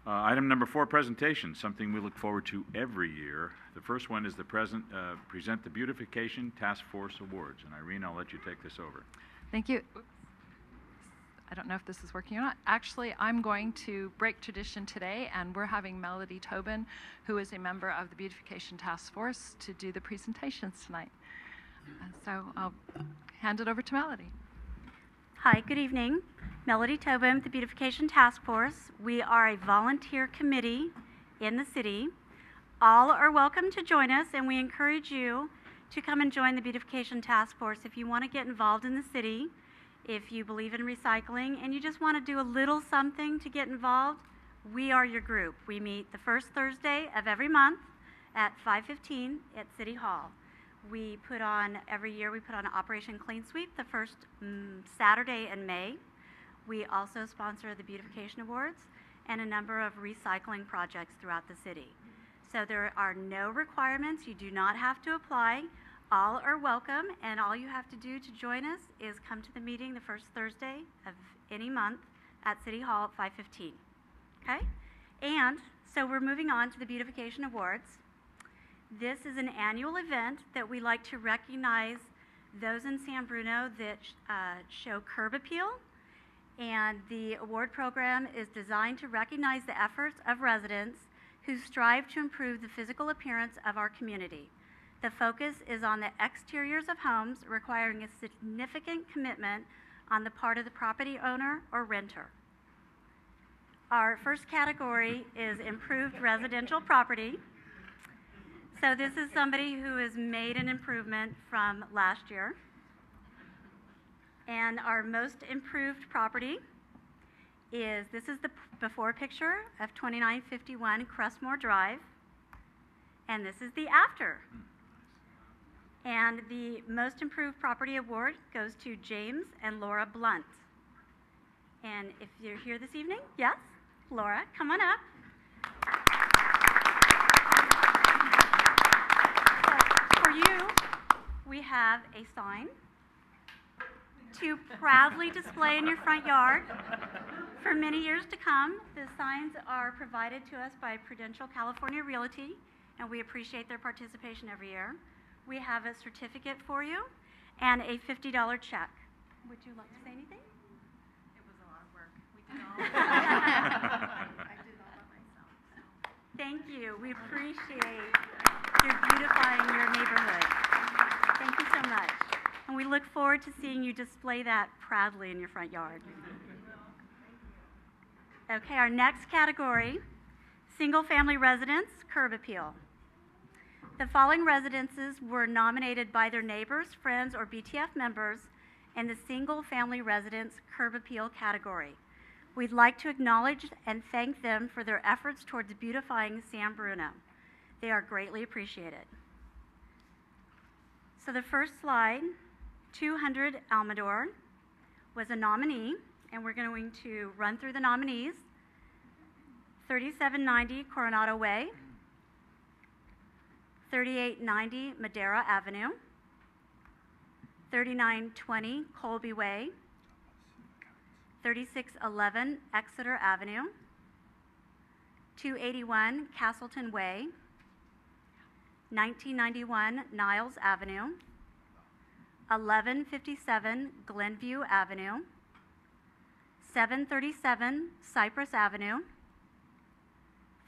Item number 4, presentation, something we look forward to every year. The first one is the present the Beautification Task Force Awards. And Irene, I'll let you take this over. Thank you. Oops. I don't know if this is working or not. Actually, I'm going to break tradition today, and we're having Melody Tobin, who is a member of the Beautification Task Force, to do the presentations tonight. So I'll hand it over to Melody. Hi, good evening. Melody Tobin with the Beautification Task Force. We are a volunteer committee in the city. All are welcome to join us, and we encourage you to come and join the Beautification Task Force if you want to get involved in the city, if you believe in recycling, and you just want to do a little something to get involved. We are your group. We meet the first Thursday of every month at 5:15 at City Hall. We put on, every year we put on Operation Clean Sweep the first Saturday in May. We also sponsor the Beautification Awards and a number of recycling projects throughout the city. So there are no requirements. You do not have to apply. All are welcome, and all you have to do to join us is come to the meeting the first Thursday of any month at City Hall at 5:15. Okay? And so we're moving on to the Beautification Awards. This is an annual event that we like to recognize those in San Bruno that show curb appeal. And the award program is designed to recognize the efforts of residents who strive to improve the physical appearance of our community. The focus is on the exteriors of homes, requiring a significant commitment on the part of the property owner or renter. Our first category is improved residential property. So this is somebody who has made an improvement from last year. And our most improved property is, this is the before picture of 2951 Crestmore Drive. And this is the after. And the most improved property award goes to James and Laura Blunt. And if you're here this evening, yes, Laura, come on up. For you, we have a sign to proudly display in your front yard for many years to come. The signs are provided to us by Prudential California Realty, and we appreciate their participation every year. We have a certificate for you and a $50 check. Would you like to say anything? It was a lot of work. We did all of that. I did all by myself. So. Thank you. We appreciate your beautifying your neighborhood. Thank you so much. And we look forward to seeing you display that proudly in your front yard. Okay, our next category, single-family residence curb appeal. The following residences were nominated by their neighbors, friends, or BTF members in the single-family residence curb appeal category. We'd like to acknowledge and thank them for their efforts towards beautifying San Bruno. They are greatly appreciated. So the first slide, 200 Almador was a nominee, and we're going to run through the nominees. 3790 Coronado Way, 3890 Madera Avenue, 3920 Colby Way, 3611 Exeter Avenue, 281 Castleton Way, 1991 Niles Avenue, 1157 Glenview Avenue, 737 Cypress Avenue,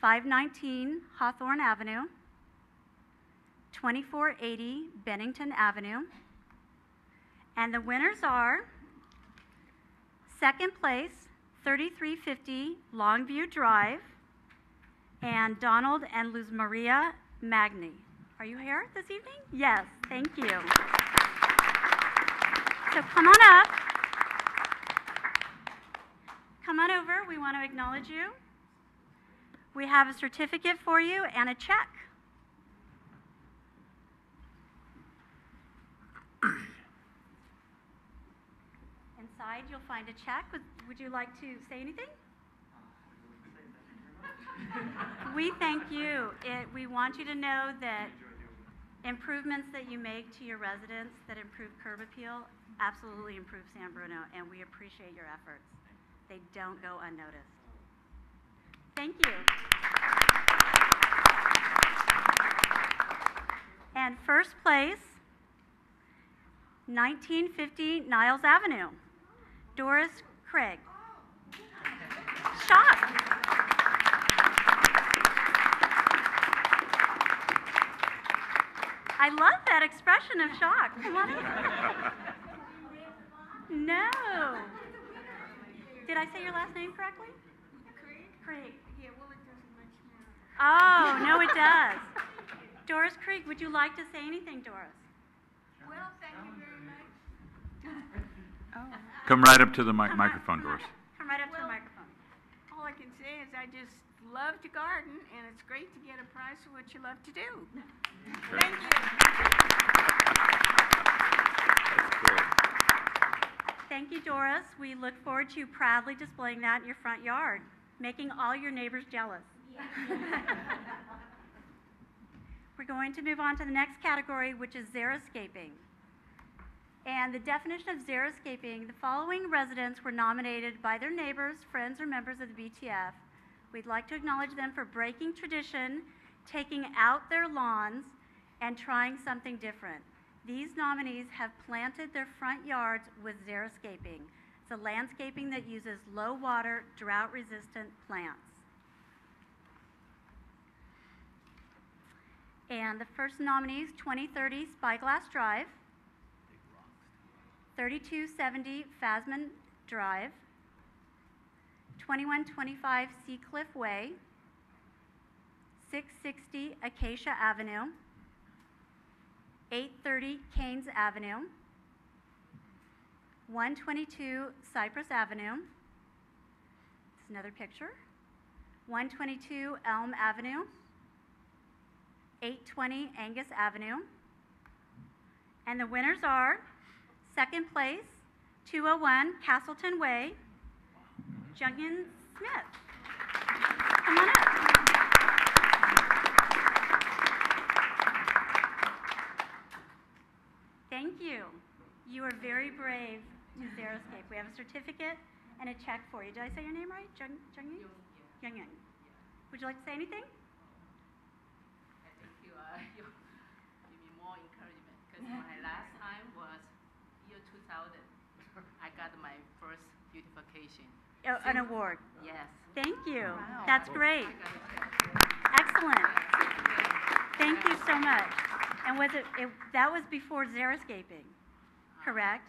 519 Hawthorne Avenue, 2480 Bennington Avenue, and the winners are second place, 3350 Longview Drive, and Donald and Luz Maria Magni. Are you here this evening? Yes, thank you. So come on up. Come on over, we want to acknowledge you. We have a certificate for you and a check. Inside you'll find a check. Would you like to say anything? We thank you. We want you to know that improvements that you make to your residents that improve curb appeal absolutely improve San Bruno, and we appreciate your efforts. They don't go unnoticed. Thank you. And first place, 1950 Niles Avenue, Doris Craig. Shock. I love that expression of shock. Come on in. No. Did I say your last name correctly? Craig. Yeah, well, it doesn't much matter. Oh, no, it does. Doris Krieg, would you like to say anything, Doris? Well, thank you very much. Come right up to the microphone, Doris. Come right up to the Well, microphone. All I can say is I just love to garden, and it's great to get a prize for what you love to do. Thank you. Thank you, Doris. We look forward to you proudly displaying that in your front yard, making all your neighbors jealous. We're going to move on to the next category, which is xeriscaping. And the definition of xeriscaping, the following residents were nominated by their neighbors, friends, or members of the BTF. We'd like to acknowledge them for breaking tradition, taking out their lawns, and trying something different. These nominees have planted their front yards with xeriscaping. It's a landscaping that uses low water, drought-resistant plants. And the first nominees, 2030 Spyglass Drive, 3270 Phasman Drive, 2125 Seacliff Way, 660 Acacia Avenue, 830 Keynes Avenue, 122 Cypress Avenue, it's another picture, 122 Elm Avenue, 820 Angus Avenue, and the winners are, second place, 201 Castleton Way, Jungin Smith. Come on up. Thank you. You are very brave to xeriscape. We have a certificate and a check for you. Did I say your name right? Jungin? Jungin. Would you like to say anything? I think you give me more encouragement because my last time was year 2000. I got my first beautification. Oh, an award. Yes. Thank you. Wow. That's great. Excellent. Thank you so much. And was that was before xeriscaping, correct?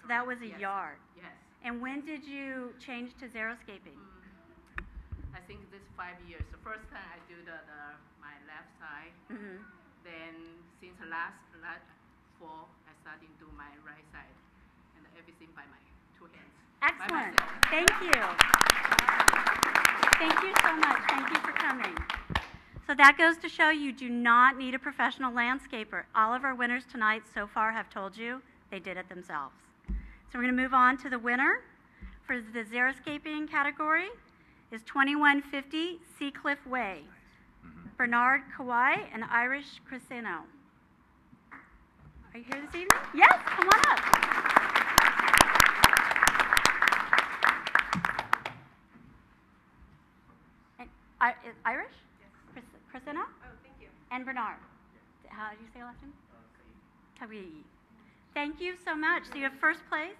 So that was a Yes. yard. Yes. And when did you change to xeriscaping? I think this 5 years. The first time I do my left side. Mm-hmm. Then since last fall, I started to do my right side, and everything by my 2 hands. By Excellent. myself. Thank you. Thank you so much. Thank you for coming. So that goes to show you do not need a professional landscaper. All of our winners tonight so far have told you they did it themselves. So we're going to move on to the winner for the xeriscaping category is 2150 Seacliff Way, Bernard Kawai and Irish Crescino. Are you here this evening? Yes, come on up. Irish? Yes. Crescino? Oh, thank you. And Bernard. How do you say your last name? Kawii. Thank you so much. So you have first place,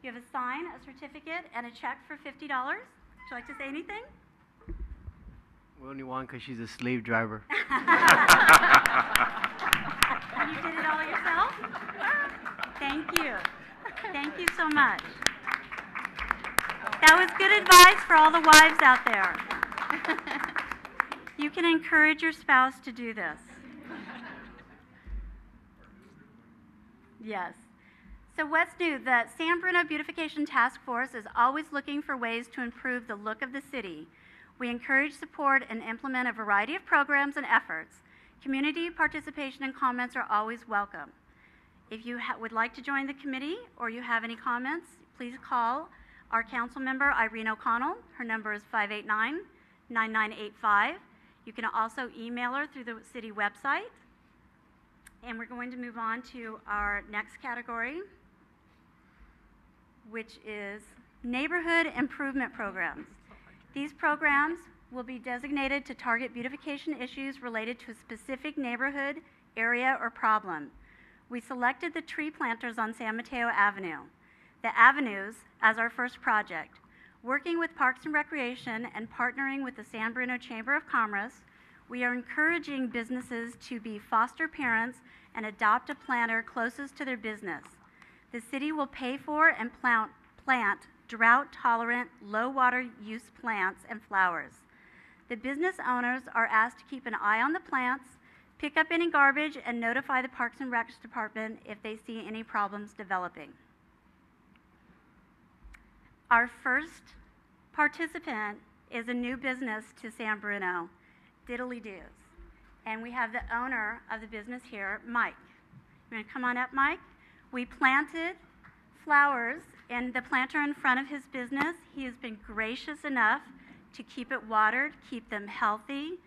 you have a sign, a certificate, and a check for $50. Would you like to say anything? We only won because she's a slave driver. And you did it all yourself? Thank you. Thank you so much. That was good advice for all the wives out there. You can encourage your spouse to do this. Yes. So what's new? The San Bruno Beautification Task Force is always looking for ways to improve the look of the city. We encourage, support, and implement a variety of programs and efforts. Community participation and comments are always welcome. If you would like to join the committee or you have any comments, please call our council member, Irene O'Connell. Her number is 589-9985. You can also email her through the city website. And we're going to move on to our next category, which is neighborhood improvement programs. These programs will be designated to target beautification issues related to a specific neighborhood, area, or problem. We selected the tree planters on San Mateo Avenue, the avenues, as our first project. Working with Parks and Recreation and partnering with the San Bruno Chamber of Commerce, we are encouraging businesses to be foster parents and adopt a planter closest to their business. The city will pay for and plant drought-tolerant, low-water use plants and flowers. The business owners are asked to keep an eye on the plants, pick up any garbage, and notify the Parks and Recs Department if they see any problems developing. Our first participant is a new business to San Bruno, Diddly Doos. And we have the owner of the business here, Mike. You want to come on up, Mike? We planted flowers in the planter in front of his business. He has been gracious enough to keep it watered, keep them healthy,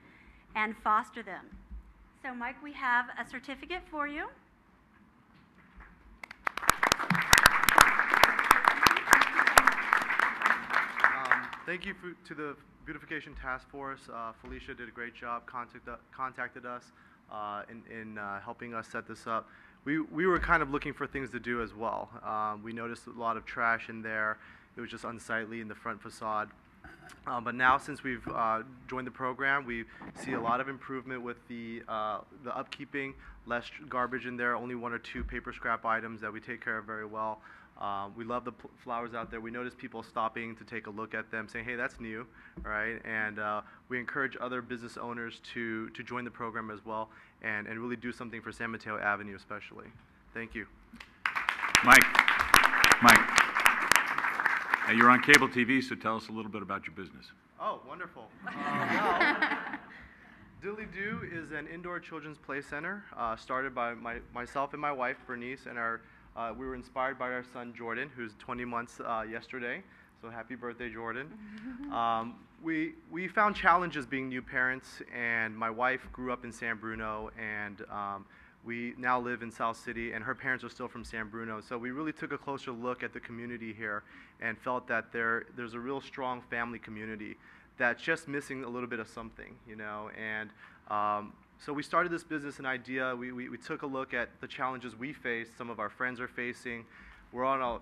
and foster them. So, Mike, we have a certificate for you. Thank you to the Beautification Task Force. Felicia did a great job, contacted us in helping us set this up. We were kind of looking for things to do as well. We noticed a lot of trash in there. It was just unsightly in the front facade. But now, since we've joined the program, we see a lot of improvement with the upkeeping, less garbage in there, only 1 or 2 paper scrap items that we take care of very well. We love the flowers out there. We notice people stopping to take a look at them, saying, hey, that's new, right? And we encourage other business owners to join the program as well and really do something for San Mateo Avenue especially. Thank you. Mike, you're on cable TV, so tell us a little bit about your business. Oh, wonderful. Well, Diddly Doo is an indoor children's play center started by myself and my wife, Bernice, and we were inspired by our son, Jordan, who's 20 months yesterday. So happy birthday, Jordan. We found challenges being new parents, and my wife grew up in San Bruno, and we now live in South City, and her parents are still from San Bruno. So we really took a closer look at the community here and felt that there's a real strong family community that's just missing a little bit of something, you know. And so we started this business, an idea. We took a look at the challenges we face, some of our friends are facing. We're on our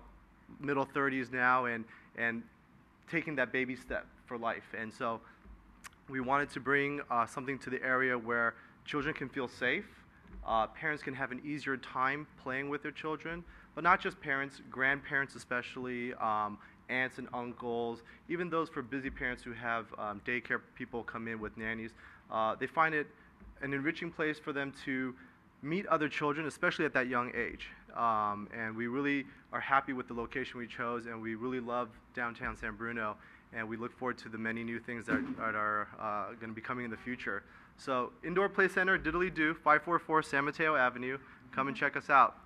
middle 30s now and taking that baby step for life. And so we wanted to bring something to the area where children can feel safe, parents can have an easier time playing with their children, but not just parents, grandparents especially, aunts and uncles, even those for busy parents who have daycare people come in with nannies. They find it an enriching place for them to meet other children, especially at that young age. And we really are happy with the location we chose, and we really love downtown San Bruno, and we look forward to the many new things that are going to be coming in the future. So, Indoor Play Center, Diddly Doo, 544 San Mateo Avenue. Come and check us out.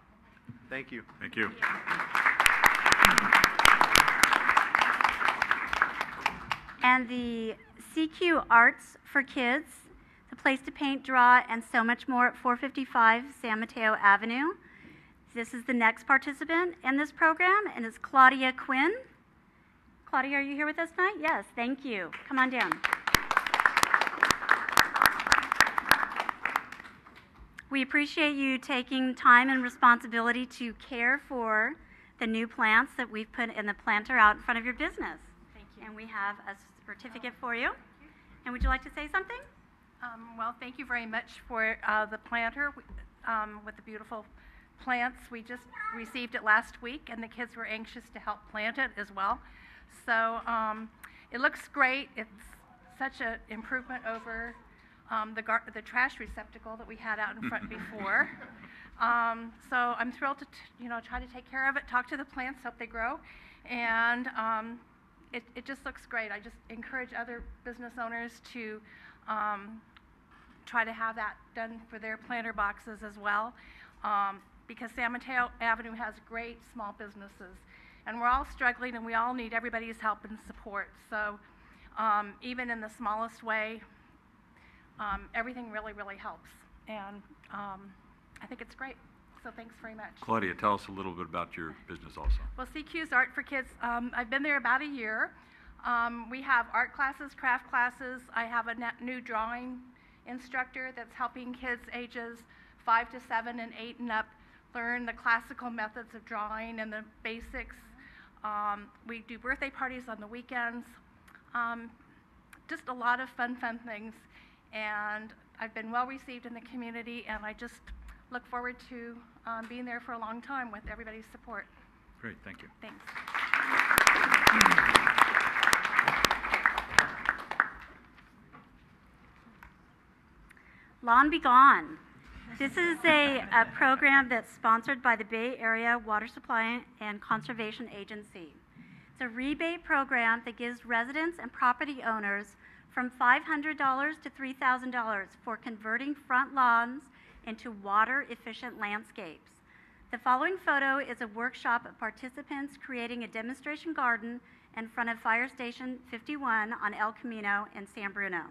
Thank you. Thank you. And the CQ Arts for Kids, the place to paint, draw, and so much more at 455 San Mateo Avenue. This is the next participant in this program, and it's Claudia Quinn. Claudia, are you here with us tonight? Yes, thank you. Come on down. We appreciate you taking time and responsibility to care for the new plants that we've put in the planter out in front of your business. Thank you. And we have a certificate for you. And would you like to say something? Well, thank you very much for the planter with the beautiful plants. We just received it last week, and the kids were anxious to help plant it as well. So it looks great. It's such an improvement over the trash receptacle that we had out in front before. So I'm thrilled to try to take care of it, talk to the plants, hope they grow, and it just looks great. I just encourage other business owners to try to have that done for their planter boxes as well, because San Mateo Avenue has great small businesses, and we're all struggling, and we all need everybody's help and support. So even in the smallest way, everything really, really helps, and I think it's great. So thanks very much. Claudia, tell us a little bit about your business also. Well, CQ's Art for Kids, I've been there about a year. We have art classes, craft classes. I have a new drawing instructor that's helping kids ages 5 to 7 and 8 and up learn the classical methods of drawing and the basics. We do birthday parties on the weekends. Just a lot of fun things. And I've been well received in the community, and I just look forward to being there for a long time with everybody's support. Great, thank you. Thanks. Lawn Be Gone. This is a program that's sponsored by the Bay Area Water Supply and Conservation Agency. It's a rebate program that gives residents and property owners from $500 to $3,000 for converting front lawns into water-efficient landscapes. The following photo is a workshop of participants creating a demonstration garden in front of Fire Station 51 on El Camino in San Bruno.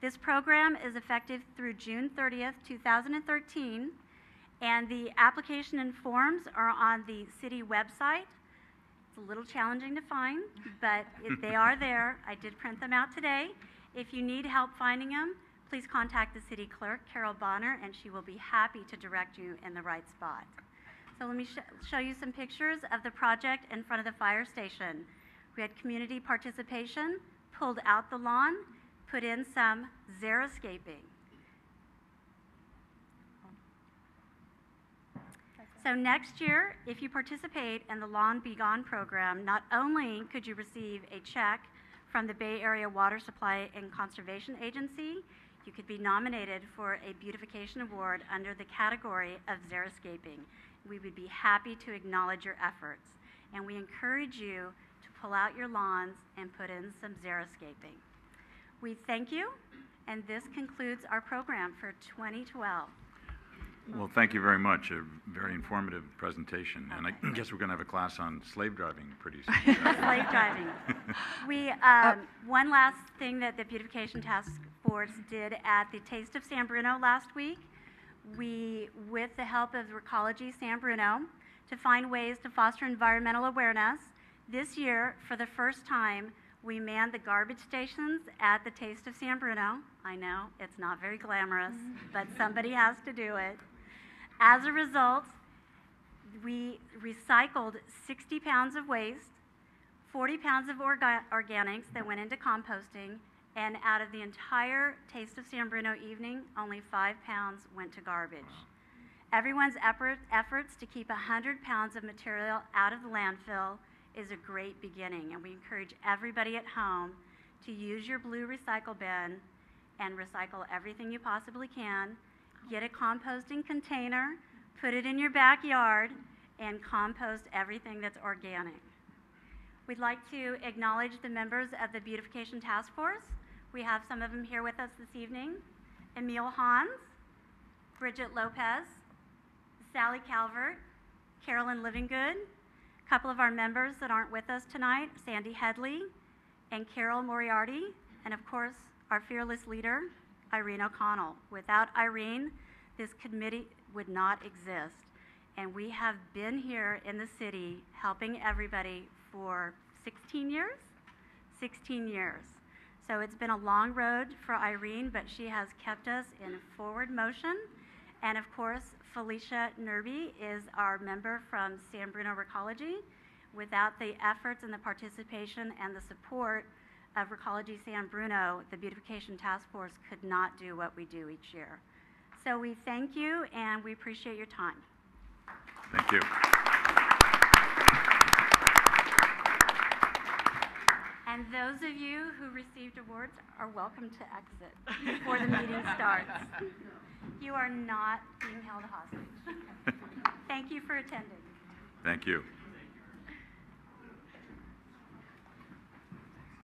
This program is effective through June 30th, 2013, and the application and forms are on the city website. It's a little challenging to find, but they are there. I did print them out today. If you need help finding them, please contact the city clerk, Carol Bonner, and she will be happy to direct you in the right spot. So let me show you some pictures of the project in front of the fire station. We had community participation, pulled out the lawn, put in some xeriscaping. So next year, if you participate in the Lawn Be Gone program, not only could you receive a check from the Bay Area Water Supply and Conservation Agency, you could be nominated for a beautification award under the category of xeriscaping. We would be happy to acknowledge your efforts, and we encourage you to pull out your lawns and put in some xeriscaping. We thank you, and this concludes our program for 2012. Well, thank you very much. A very informative presentation. And I guess we're going to have a class on slave driving pretty soon. Slave driving. We, one last thing that the Beautification Task Force did at the Taste of San Bruno last week, we, with the help of Recology San Bruno, to find ways to foster environmental awareness, this year, for the first time, we manned the garbage stations at the Taste of San Bruno. I know, it's not very glamorous, but somebody has to do it. As a result, we recycled 60 pounds of waste, 40 pounds of organics that went into composting, and out of the entire Taste of San Bruno evening, only 5 pounds went to garbage. Everyone's efforts to keep 100 pounds of material out of the landfill is a great beginning, and we encourage everybody at home to use your blue recycle bin and recycle everything you possibly can. Get a composting container, put it in your backyard, and compost everything that's organic. We'd like to acknowledge the members of the Beautification Task Force. We have some of them here with us this evening. Emil Hans, Bridget Lopez, Sally Calvert, Carolyn Livingood, a couple of our members that aren't with us tonight, Sandy Headley and Carol Moriarty, and of course, our fearless leader, Irene O'Connell. Without Irene, this committee would not exist. And we have been here in the city helping everybody for 16 years? 16 years. So it's been a long road for Irene, but she has kept us in forward motion. And of course, Felicia Nerby is our member from San Bruno Recology. Without the efforts and the participation and the support of Recology San Bruno, the Beautification Task Force could not do what we do each year. So we thank you and we appreciate your time. Thank you. And those of you who received awards are welcome to exit before the meeting starts. You are not being held hostage. Thank you for attending. Thank you.